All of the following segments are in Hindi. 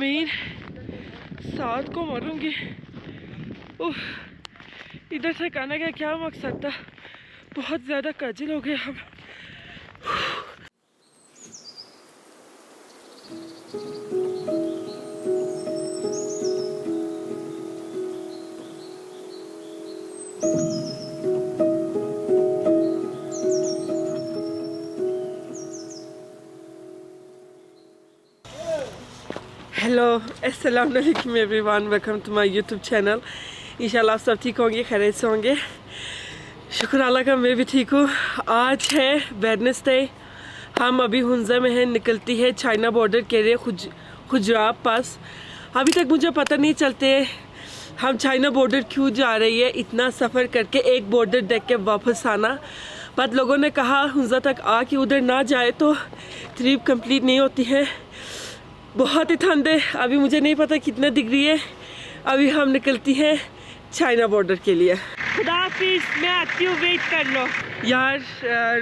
मेन 7 को मरूंगी। इधर से आने का क्या मकसद था, बहुत ज़्यादा कजिल हो गए हम। हेलो अस्सलाम वालेकुम everyone, welcome to my YouTube channel. इंशाल्लाह आप सब ठीक होंगे, खैरियत से होंगे। शुक्र अल्लाह का, मैं भी ठीक हूँ। आज है वेडनेसडे, हम अभी हुंजा में हैं, निकलती है चाइना बॉर्डर के लिए खुजराब पास। अभी तक मुझे पता नहीं चलते हम चाइना बॉर्डर क्यों जा रही है, इतना सफ़र करके एक बॉर्डर देख के वापस आना। पर लोगों ने कहा हुंजा तक आके उधर ना जाए तो ट्रिप कंप्लीट नहीं होती है। बहुत ही ठंड है, अभी मुझे नहीं पता कितना डिग्री है। अभी हम निकलती हैं चाइना बॉर्डर के लिए। खुदा हाफिज़, मैं आती हूँ, वेट कर लो। यार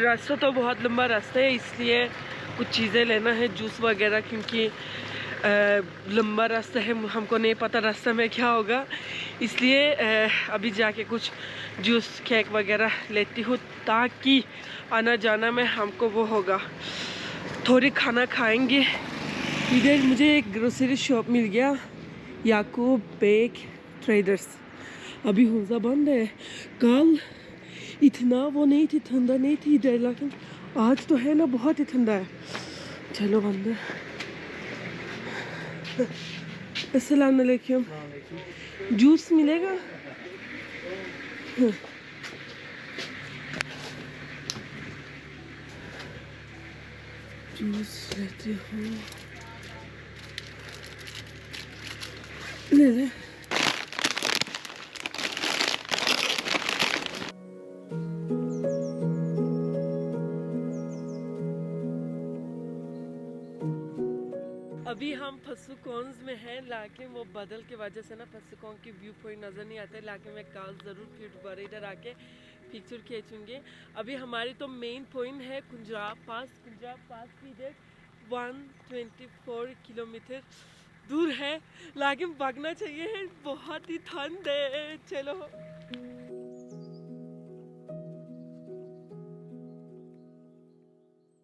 रास्ता तो बहुत लंबा रास्ता है, इसलिए कुछ चीज़ें लेना है, जूस वगैरह, क्योंकि लंबा रास्ता है, हमको नहीं पता रास्ते में क्या होगा। इसलिए अभी जाके कुछ जूस केक वगैरह लेती हूँ, ताकि आना जाना में हमको वो होगा। थोड़ी खाना खाएंगे। इधर मुझे एक ग्रोसरी शॉप मिल गया, याकूब बेक ट्रेडर्स। अभी हुंजा बंद है। कल इतना वो नहीं थी, ठंडा नहीं थी इधर, लेकिन आज तो है ना, बहुत ही ठंडा है। चलो बंद है। अस्सलाम वालेकुम, जूस मिलेगा? जूस लेती हूँ, ले ले। अभी हम फसुकोंज में हैं, लेकिन वो बदल की वजह से ना फसुकोंज की व्यू पॉइंट नज़र नहीं आते, लेकिन मैं कल ज़रूर फिर दोबारा इधर आके पिक्चर खींचूंगी। अभी हमारी तो मेन पॉइंट है कुंजाब पास। कुंजाब पास की इधर 124 किलोमीटर दूर है, लेकिन भागना चाहिए, बहुत ही ठंड है। चलो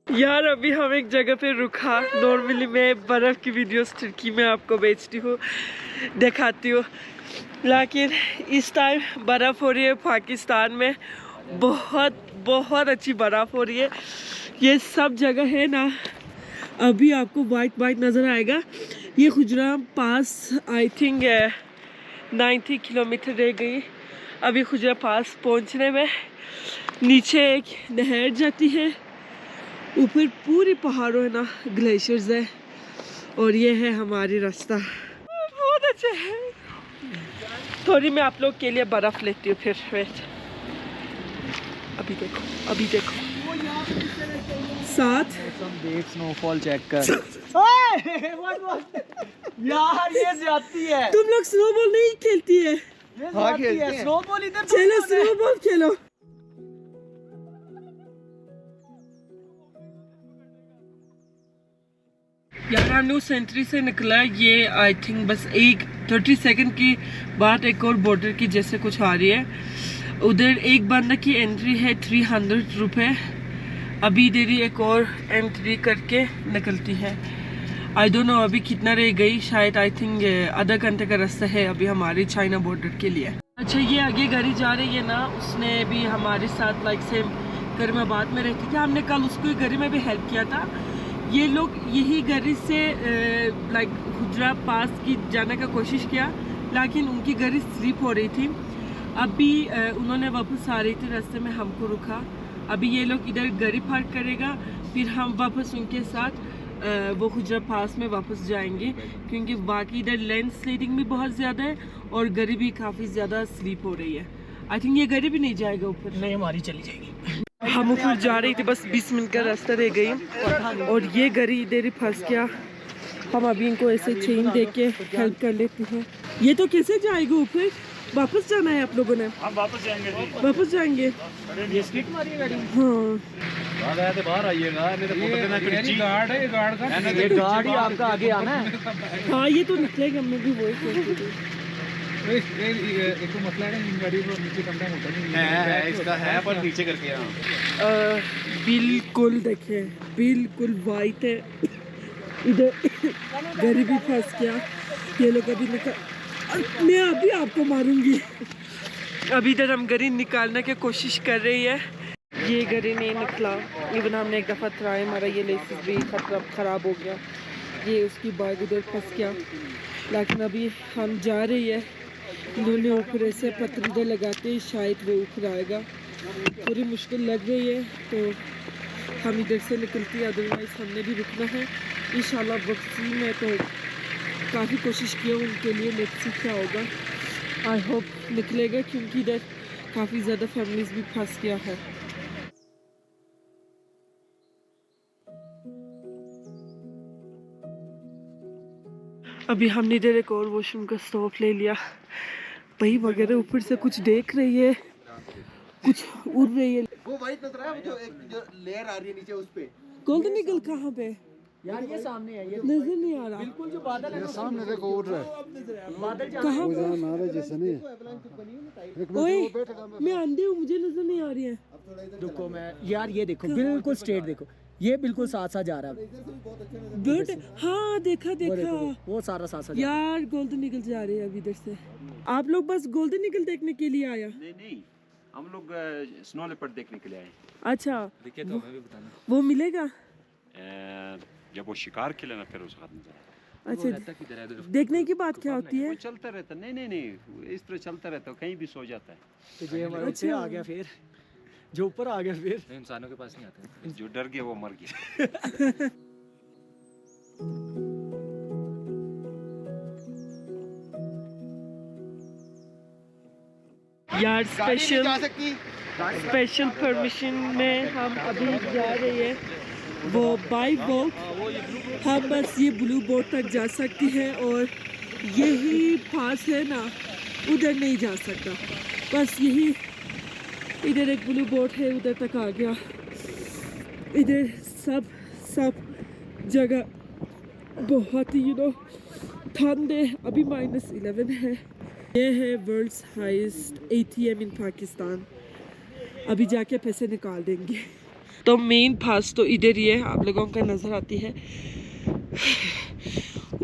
यार, अभी हम एक जगह पे रुका। नॉर्मली मैं बर्फ़ की वीडियोस तुर्की में आपको बेचती हूँ, दिखाती हूँ, लेकिन इस टाइम बर्फ़ हो रही है पाकिस्तान में। बहुत बहुत अच्छी बर्फ़ हो रही है। ये सब जगह है ना, अभी आपको वाइट वाइट नज़र आएगा। ये खुजराब पास आई थिंक 90 किलोमीटर रह गई अभी खुजराब पास पहुंचने में। नीचे एक नहर जाती है, ऊपर पूरी पहाड़ों है ना, ग्लेशियर्स है, और ये है हमारी रास्ता। बहुत अच्छा है। थोड़ी मैं आप लोग के लिए बर्फ़ लेती हूँ फिर। वेट, अभी देखो, अभी देखो साथ देख स्नोफॉल चेक कर। यार ये ज्यादती है। तुम लोग स्नोबॉल नहीं खेलती है? हाँ खेलते हैं। स्नोबॉल इधर चलो स्नोबॉल खेलो। यार न्यू सेंचुरी से निकला, ये आई थिंक बस 30 सेकंड की बात एक और बॉर्डर की जैसे कुछ आ रही है। उधर एक बंदा की एंट्री है 300 रुपये। अभी देरी एक और एंट्री करके निकलती है। आई डोंट नो अभी कितना रह गई, शायद आई थिंक आधा घंटे का रास्ता है अभी हमारे चाइना बॉर्डर के लिए। अच्छा, ये आगे गाड़ी जा रही है ना, उसने भी हमारे साथ लाइक सेम करीमाबाद में रहती थी, हमने कल उसको गाड़ी में भी हेल्प किया था। ये लोग यही गाड़ी से लाइक खुजराब पास की जाने का कोशिश किया, लेकिन उनकी गाड़ी स्लिप हो रही थी। अभी उन्होंने वापस आ रही थी, रास्ते में हमको रुका। अभी ये लोग इधर गाड़ी पार्क करेगा, फिर हम वापस उनके साथ वो खुजराब पास में वापस जाएंगे, क्योंकि बाकी इधर लैंड स्लाइडिंग भी बहुत ज़्यादा है और गाड़ी भी काफ़ी ज़्यादा स्लिप हो रही है। आई थिंक ये गाड़ी भी नहीं जाएगा ऊपर। नहीं, हमारी चली जाएगी। हम ऊपर जा रही थी, बस 20 मिनट का रास्ता रह गई और ये गाड़ी इधर ही फंस गया। हम अभी इनको ऐसे चेन दे के हेल्प कर लेते हैं। ये तो कैसे जाएगा ऊपर? वापस जाना है आप लोगों ने? हम वापस जाएंगे। वापस जाएंगे। ये स्किट मारी है गाड़ी। हाँ बाहर आइएगा, नहीं तो फोटो देना चाहिए। गार्ड है, गार्ड का ये गार्ड ही आपका आगे आना है। हाँ ये तो निकलेगा, मैं भी वही सोच रही थी। एक तो मसला है इन गाड़ी को नीचे कम होता नहीं है, इसका है पर नीचे करके यहाँ बिल्कुल देखें, बिल्कुल वाइट है। इधर घर भी फंस गया, ये लोग अभी निकल, मैं अभी आपको मारूंगी। अभी इधर हम गरी निकालने की कोशिश कर रही है, ये गरी नहीं निकला। इवन हमने एक दफ़ा ट्राई मारा, ये लेसिस भी ख़राब हो गया, ये उसकी बैग उधर फंस गया। लेकिन अभी हम जा रही है, इन्होंने ऊपर से पत्थर उधर लगाते ही शायद वो ऊपर आएगा। पूरी मुश्किल लग रही है तो हम इधर से निकलती है, अदरवाइज़ हमने भी रुकना है इंशाल्लाह। वक्सी में तो काफ़ी कोशिश की उनके लिए, लेट्स सी क्या होगा। आई होप निकलेगा, क्योंकि इधर काफ़ी ज़्यादा फैमिलीज भी फंस गया है। अभी हमने इधर एक और वॉशरूम का स्टॉप ले लिया। भाई वगैरह ऊपर से कुछ देख रही है, कुछ उड़ रही है। वो वाइट नजर आया, जो एक जो लेयर आ रही है नीचे उस पे। गोल्डन ईगल कहाँ पे यार? ये सामने है, ये नजर नहीं आ रहा। बिल्कुल जो बादल है सामने देखो उड़ रहा है। बादल कहाँ? नारे जैसे नहीं। ओए मैं अंधे हूँ, मुझे नजर नहीं आ रही है। रुको मैं, यार ये देखो बिल्कुल स्ट्रेट देखो, ये बिल्कुल साथ साथ जा रहा है। बट हाँ देखा देखा, वो सारा साथ साथ यार गोल्डन ईगल जा रही है अभी इधर से। आप लोग बस गोल्डन ईगल देखने के लिए आया? नहीं, हम लोग स्नो लेपर्ड देखने के लिए आए। अच्छा देखिए तो हमें भी बताना। वो मिलेगा जब वो शिकार खेले ना फिर उसका नजारा। अच्छा देखने की बात क्या होती है? वो चलता रहता, नहीं इस तरह चलता रहता है, कहीं भी सो जाता है। तो ये हमारे ऊपर आ गया, फिर जो ऊपर आ गया फिर इंसानों के पास नहीं आता, जो डर गया वो मर गया। यार स्पेशल परमिशन में हम अभी जा रहे हैं, वो बाई वॉक। हम बस ये ब्लू बोर्ड तक जा सकती है और यही पास है ना, उधर नहीं जा सकता। बस यही, इधर एक ब्लू बोर्ड है, उधर तक आ गया। इधर सब जगह बहुत ही ठंड है, अभी -11 है। ये है वर्ल्ड्स हाईएस्ट ATM इन पाकिस्तान। अभी जाके पैसे निकाल देंगे। तो मेन पास तो इधर ही है, आप लोगों का नज़र आती है।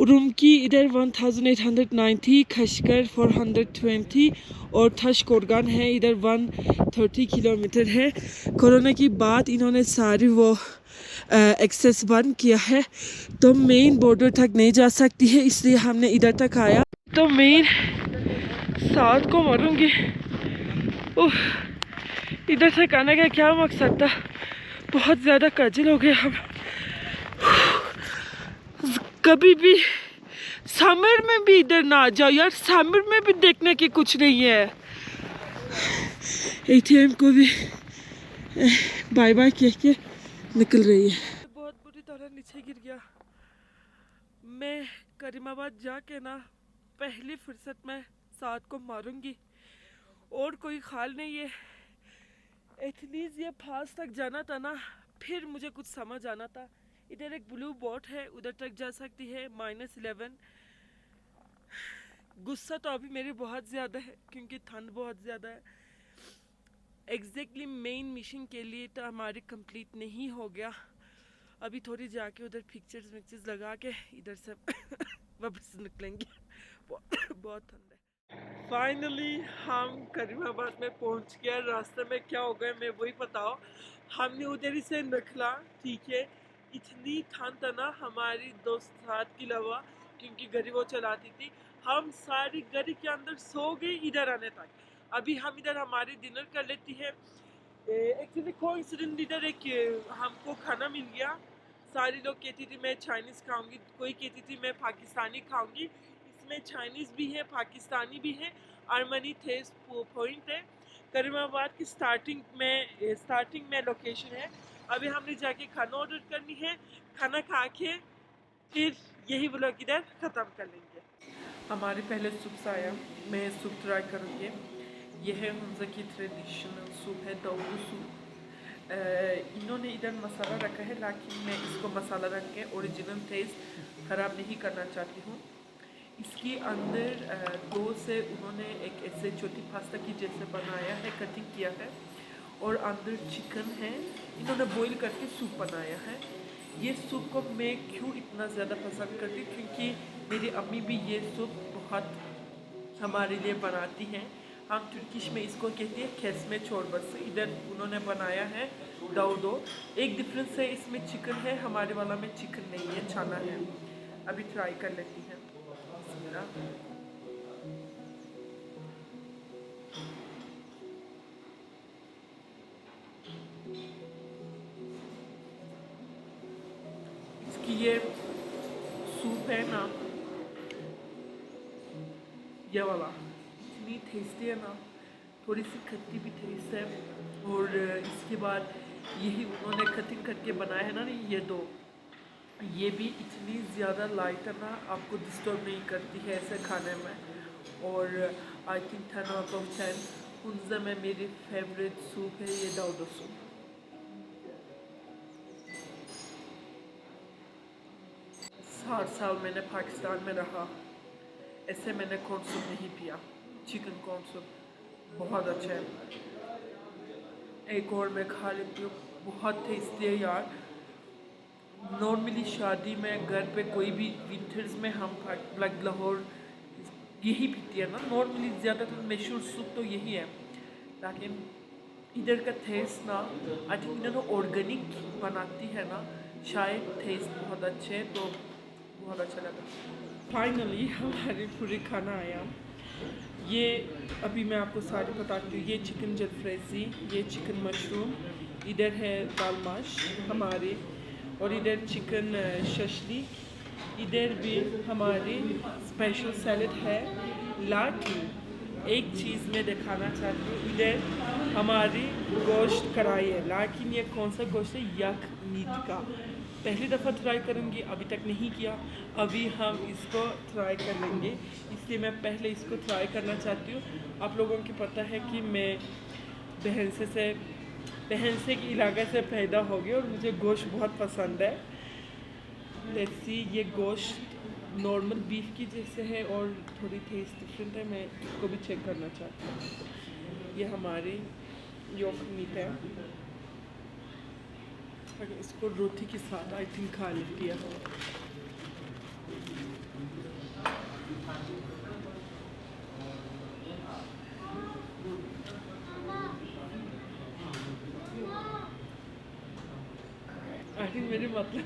रूम की इधर 1890, खशकर 420 और थश कोरगान है इधर 130 किलोमीटर है। कोरोना की बाद इन्होंने सारी वो एक्सेस बंद किया है, तो मेन बॉर्डर तक नहीं जा सकती है, इसलिए हमने इधर तक आया। तो मेन साथ को मारूंगी। इधर तक आने का क्या मकसद था? बहुत ज़्यादा कजिल हो गए हम। कभी भी समर में भी इधर ना आ जाओ यार, समर में भी देखने की कुछ नहीं है। ATM को भी बाय बाय कह के निकल रही है। बहुत बुरी तरह नीचे गिर गया। मैं करीमाबाद जाके ना पहली फुर्सत में साथ को मारूंगी, और कोई ख्याल नहीं है। एथलीज ये फास तक जाना था ना, फिर मुझे कुछ समझ आना था। इधर एक ब्लू बोट है, उधर तक जा सकती है -11। गुस्सा तो अभी मेरे बहुत ज़्यादा है क्योंकि ठंड बहुत ज़्यादा है। एग्जैक्टली मेन मिशन के लिए तो हमारी कंप्लीट नहीं हो गया। अभी थोड़ी जाके उधर पिक्चर्स लगा के इधर से वापस निकलेंगे। बहुत ठंड है। फाइनली हम करीमाबाद में पहुंच गए। रास्ते में क्या हो गया मैं वही बताओ। हमने उधर ही से निकला, ठीक है। इतनी ठंड था ना, हमारी दोस्त साथ की लवा, क्योंकि गाड़ी वो चलाती थी। हम सारी गाड़ी के अंदर सो गए इधर आने तक। अभी हम इधर हमारी डिनर कर लेती है। एक्चुअली कोइंसिडेंट इधर एक हमको खाना मिल गया। सारी लोग कहती थी मैं चाइनीज़ खाऊंगी, कोई कहती थी मैं पाकिस्तानी खाऊंगी। इसमें चाइनीज़ भी है, पाकिस्तानी भी है। आर्मनी थेस पॉइंट है, करीमाबाद की स्टार्टिंग में लोकेशन है। अभी हमने जाके खाना ऑर्डर करनी है, खाना खा के फिर यही व्लॉग इधर ख़त्म कर लेंगे। हमारे पहले सूप आया, मैं सूप ट्राई करूँगी। यह है हमजा की ट्रेडिशनल सूप है, दाऊ सूप। इन्होंने इधर मसाला रखा है, लेकिन मैं इसको मसाला रख के ओरिजिनल टेस्ट ख़राब नहीं करना चाहती हूँ। इसके अंदर दो से उन्होंने एक ऐसे छोटी पास्ता की जैसे बनाया है, कटिंग किया है, और अंदर चिकन है, इन्होंने बॉईल करके सूप बनाया है। ये सूप को मैं क्यों इतना ज़्यादा पसंद करती हूँ, क्योंकि मेरी अम्मी भी ये सूप बहुत हमारे लिए बनाती हैं। हम तुर्किश में इसको कहते हैं खेसमे चोरबस। इधर उन्होंने बनाया है दाउदो। एक डिफरेंस है, इसमें चिकन है, हमारे वाला में चिकन नहीं है, चना है। अभी ट्राई कर लेती हैं। इसकी ये सूप है ना, ये वाला इतनी टेस्टी है ना, थोड़ी सी खट्टी भी टेस्ट है। और इसके बाद यही उन्होंने कटिंग करके बनाया है ना ये दो, ये भी इतनी ज़्यादा लाइट है ना, आपको डिस्टर्ब नहीं करती है ऐसे खाने में। और आई थिंक 10 आउट ऑफ 10 उनसे में मेरी फेवरेट सूप है ये दाउदो सूप। 60 साल मैंने पाकिस्तान में रहा, ऐसे मैंने कॉर्न सूप नहीं पिया। चिकन कॉर्न सूप बहुत अच्छा है। एक और मैं खा लेती हूँ, बहुत टेस्टी है यार। नॉर्मली शादी में घर पे कोई भी विंटर्स में हम लाहौर यही पीती है ना, नॉर्मली ज़्यादातर मशहूर सूप तो यही है। लेकिन इधर का टेस्ट ना, आई थिंक इन्होंने ऑर्गेनिक बनाती है ना, शायद टेस्ट बहुत अच्छे है, तो बहुत अच्छा लगा। फाइनली हमारी पूरी खाना आया। ये अभी मैं आपको सारी बताती हूँ। ये चिकन जलफ्रेजी, ये चिकन मशरूम, इधर है दाल माश हमारी, और इधर चिकन शशली, इधर भी हमारी स्पेशल सैलड है। लेकिन एक चीज़ मैं दिखाना चाहती हूँ, इधर हमारी गोश्त कढ़ाई है। लेकिन ये कौन सा गोश्त है? यक मीट का। पहली दफ़ा ट्राई करूँगी, अभी तक नहीं किया, अभी हम इसको ट्राई कर लेंगे, इसलिए मैं पहले इसको ट्राई करना चाहती हूँ। आप लोगों को पता है कि मैं बहन से के इलाके से पैदा हो गई और मुझे गोश्त बहुत पसंद है। लेट्स सी, ये गोश्त नॉर्मल बीफ की जैसे है और थोड़ी टेस्ट डिफरेंट है, मैं इसको भी चेक करना चाहती हूँ। ये हमारी योक मीट है, अगर इसको रोटी के साथ आई थिंक खा लेती है। आई थिंक मेरे मतलब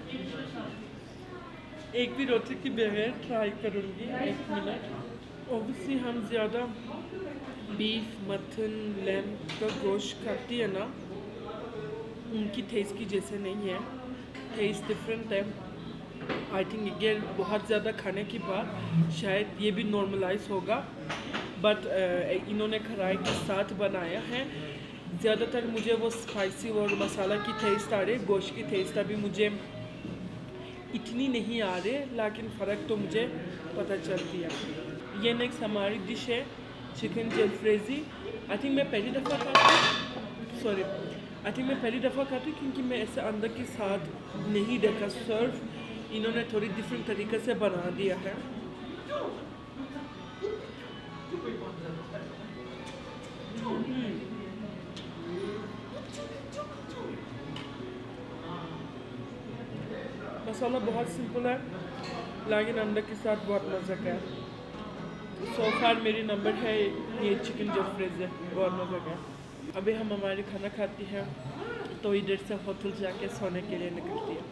एक भी रोटी की बगैर ट्राई करूँगी। 1 मिनट। ऑब्वियसली हम ज़्यादा बीफ, मटन, लैम्ब का गोश्त खाती है ना, उनकी टेस्ट की जैसे नहीं है, टेस्ट डिफरेंट है। आई थिंक ये बहुत ज़्यादा खाने के बाद शायद ये भी नॉर्मलाइज होगा, बट इन्होंने कढ़ाई के साथ बनाया है। ज़्यादातर मुझे वो स्पाइसी और मसाला की टेस्ट आ रही है, गोश्त की टेस्ट अभी मुझे इतनी नहीं आ रही, लेकिन फ़र्क तो मुझे पता चलती है। ये नेक्स्ट हमारी डिश है चिकन जलफ्रेजी। आई थिंक मैं पहली दफ़ा खाती हूँ क्योंकि मैं ऐसे अंदर के साथ नहीं देखा सर्व, इन्होंने थोड़ी डिफरेंट तरीके से बना दिया है। मसाला बहुत सिंपल है, लेकिन अंदर के साथ बहुत मज़ा है। सो फार मेरी नंबर है ये चिकन जलफ्रेजी, बहुत मज़ा है। अभी हम हमारे खाना खाती हैं तो इधर से होटल जाके सोने के लिए निकलती है।